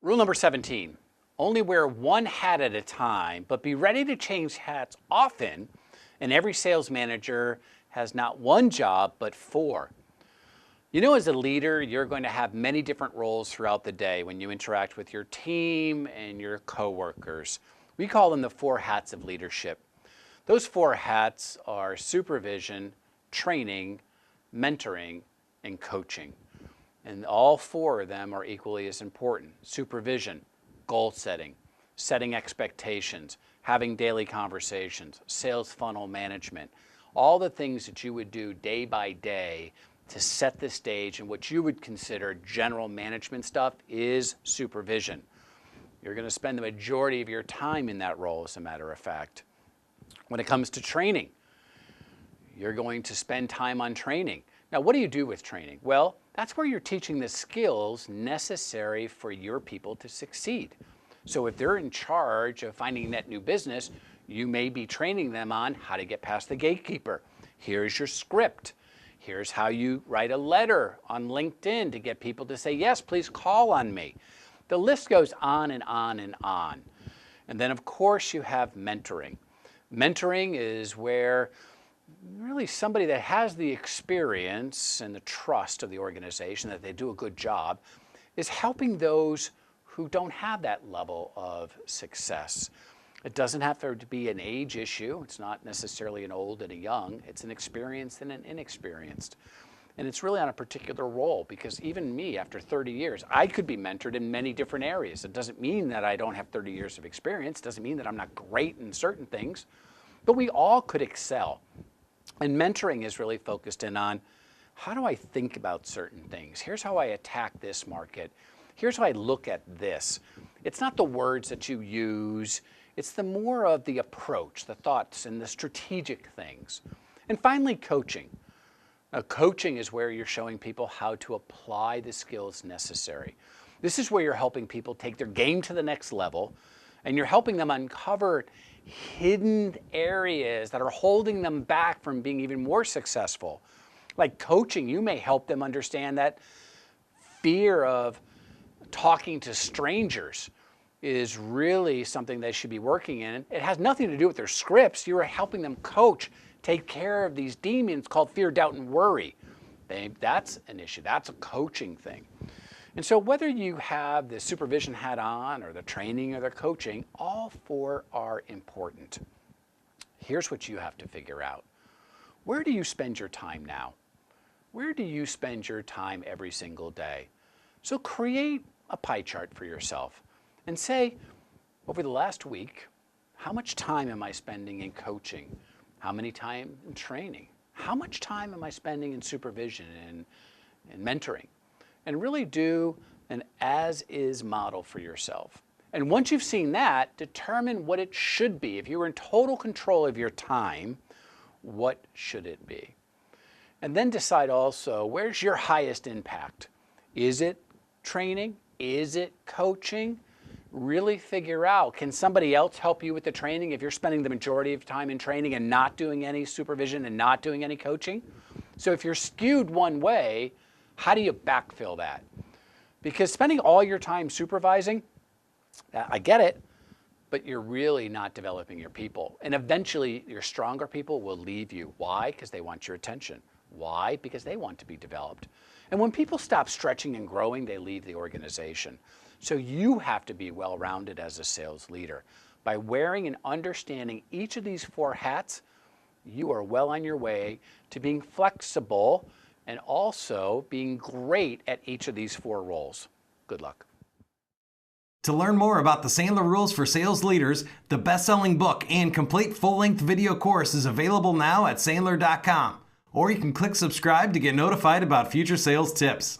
Rule number 17, only wear one hat at a time, but be ready to change hats often. And every sales manager has not one job, but four. You know, as a leader, you're going to have many different roles throughout the day when you interact with your team and your coworkers. We call them the four hats of leadership. Those four hats are supervision, training, mentoring, and coaching. And all four of them are equally as important. Supervision, goal setting, setting expectations, having daily conversations, sales funnel management, all the things that you would do day by day to set the stage, and what you would consider general management stuff is supervision. You're going to spend the majority of your time in that role, as a matter of fact. When it comes to training, you're going to spend time on training. Now, what do you do with training? Well, that's where you're teaching the skills necessary for your people to succeed. So if they're in charge of finding net new business, you may be training them on how to get past the gatekeeper. Here's your script. Here's how you write a letter on LinkedIn to get people to say, yes, please call on me. The list goes on and on and on. And then, of course, you have mentoring. Mentoring is where really somebody that has the experience and the trust of the organization that they do a good job is helping those who don't have that level of success. It doesn't have to be an age issue. It's not necessarily an old and a young. It's an experienced and an inexperienced. And it's really on a particular role, because even me, after 30 years, I could be mentored in many different areas. It doesn't mean that I don't have 30 years of experience. It doesn't mean that I'm not great in certain things. But we all could excel. And mentoring is really focused in on, how do I think about certain things? Here's how I attack this market. Here's how I look at this. It's not the words that you use. It's the more of the approach, the thoughts, and the strategic things. And finally, coaching. Now, coaching is where you're showing people how to apply the skills necessary. This is where you're helping people take their game to the next level, and you're helping them uncover hidden areas that are holding them back from being even more successful. Like coaching, you may help them understand that fear of talking to strangers is really something they should be working in. It has nothing to do with their scripts. You're helping them coach, take care of these demons called fear, doubt, and worry. That's an issue. That's a coaching thing. And so whether you have the supervision hat on or the training or the coaching, all four are important. Here's what you have to figure out. Where do you spend your time now? Where do you spend your time every single day? So create a pie chart for yourself and say, over the last week, how much time am I spending in coaching? How many time in training? How much time am I spending in supervision and mentoring? And really do an as-is model for yourself. And once you've seen that, determine what it should be. If you were in total control of your time, what should it be? And then decide also, where's your highest impact? Is it training? Is it coaching? Really figure out, can somebody else help you with the training if you're spending the majority of time in training and not doing any supervision and not doing any coaching? So if you're skewed one way, how do you backfill that? Because spending all your time supervising, I get it, but you're really not developing your people. And eventually your stronger people will leave you. Why? Because they want your attention. Why? Because they want to be developed. And when people stop stretching and growing, they leave the organization. So you have to be well-rounded as a sales leader. By wearing and understanding each of these four hats, you are well on your way to being flexible and also being great at each of these four roles. Good luck. To learn more about the Sandler Rules for Sales Leaders, the best-selling book and complete full-length video course is available now at Sandler.com. Or you can click subscribe to get notified about future sales tips.